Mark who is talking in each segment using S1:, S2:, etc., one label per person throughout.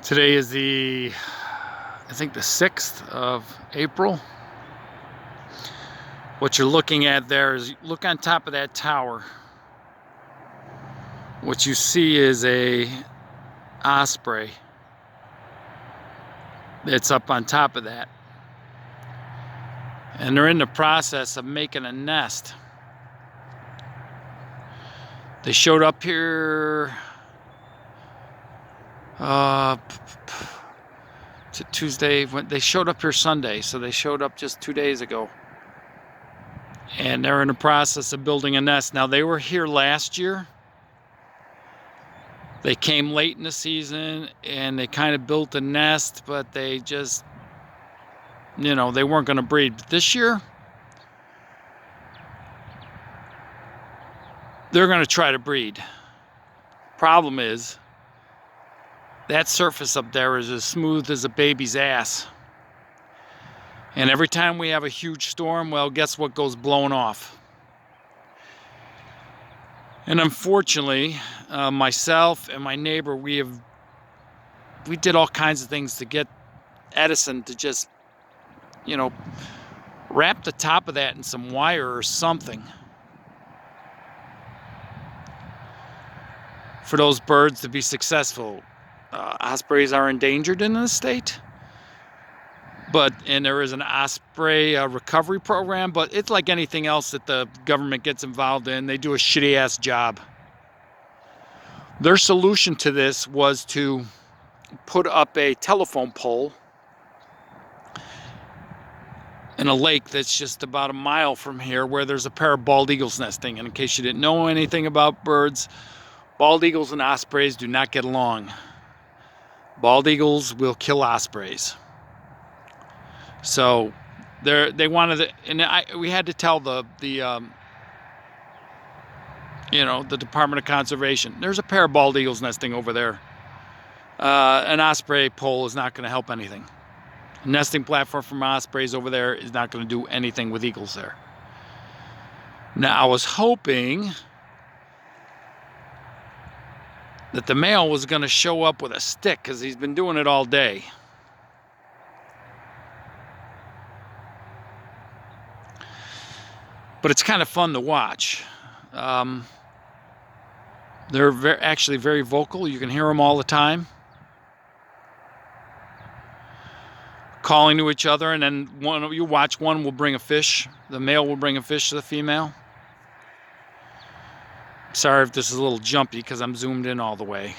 S1: Today is I think the 6th of April. What you're looking at there is, look on top of that tower. What you see is a osprey that's up on top of that. And they're in the process of making a nest. They showed up here to Tuesday. When they showed up here Sunday, so they showed up just 2 days ago. And they're in the process of building a nest. Now, they were here last year. They came late in the season and they kind of built a nest, but they just, they weren't going to breed. But this year, they're going to try to breed. Problem is, that surface up there is as smooth as a baby's ass. And every time we have a huge storm, well, guess what goes blowing off? And unfortunately, myself and my neighbor, we did all kinds of things to get Edison to just, wrap the top of that in some wire or something for those birds to be successful. Ospreys are endangered in this state, and there is an Osprey recovery program, but it's like anything else that the government gets involved in. They do a shitty ass job. Their solution to this was to put up a telephone pole in a lake that's just about a mile from here, where there's a pair of bald eagles nesting. And in case you didn't know anything about birds, bald eagles and ospreys do not get along. Bald eagles will kill ospreys. So they wanted to, we had to tell the Department of Conservation, there's a pair of bald eagles nesting over there. An osprey pole is not going to help anything. A nesting platform from ospreys over there is not going to do anything with eagles there. Now, I was hoping that the male was going to show up with a stick, because he's been doing it all day. But it's kind of fun to watch. They're actually very vocal. You can hear them all the time, calling to each other, and then one will bring a fish. The male will bring a fish to the female. Sorry if this is a little jumpy because I'm zoomed in all the way.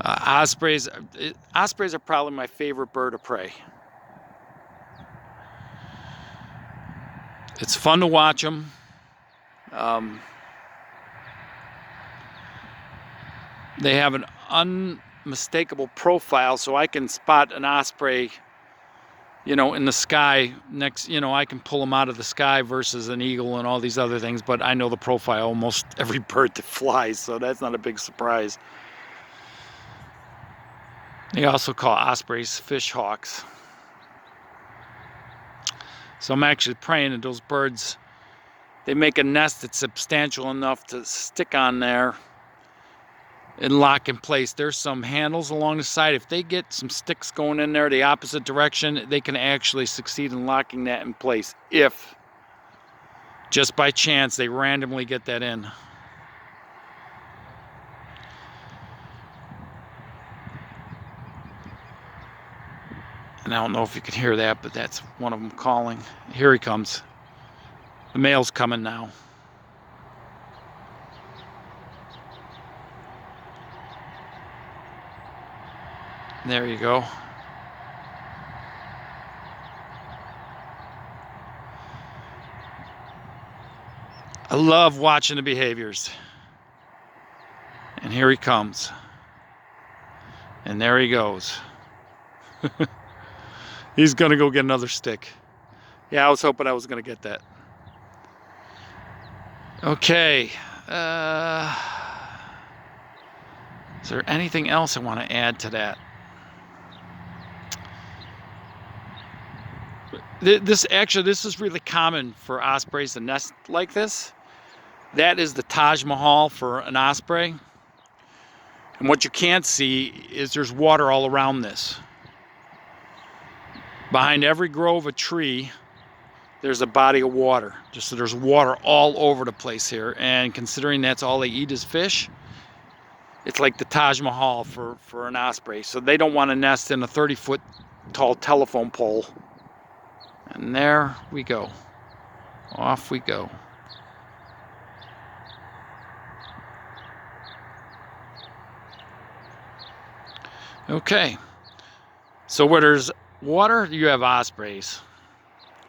S1: Ospreys are probably my favorite bird of prey. It's fun to watch them. They have an unmistakable profile, so I can spot an osprey, in the sky next, I can pull them out of the sky versus an eagle and all these other things, but I know the profile of almost every bird that flies, so that's not a big surprise. They also call ospreys fish hawks. So I'm actually praying that those birds, they make a nest that's substantial enough to stick on there and lock in place. There's some handles along the side. If they get some sticks going in there the opposite direction, they can actually succeed in locking that in place, if just by chance they randomly get that in. And I don't know if you can hear that, but that's one of them calling. Here he comes. The male's coming now. There you go. I love watching the behaviors. And here he comes. And there he goes. He's going to go get another stick. Yeah, I was hoping I was going to get that. Okay. Is there anything else I want to add to that? This is really common for ospreys to nest like this. That is the Taj Mahal for an osprey. And what you can't see is there's water all around this. Behind every grove of tree, there's a body of water. Just so there's water all over the place here. And considering that's all they eat is fish, it's like the Taj Mahal for an osprey. So they don't want to nest in a 30-foot tall telephone pole. And there we go. Off we go. Okay. So where there's water, you have ospreys.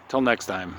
S1: Till next time.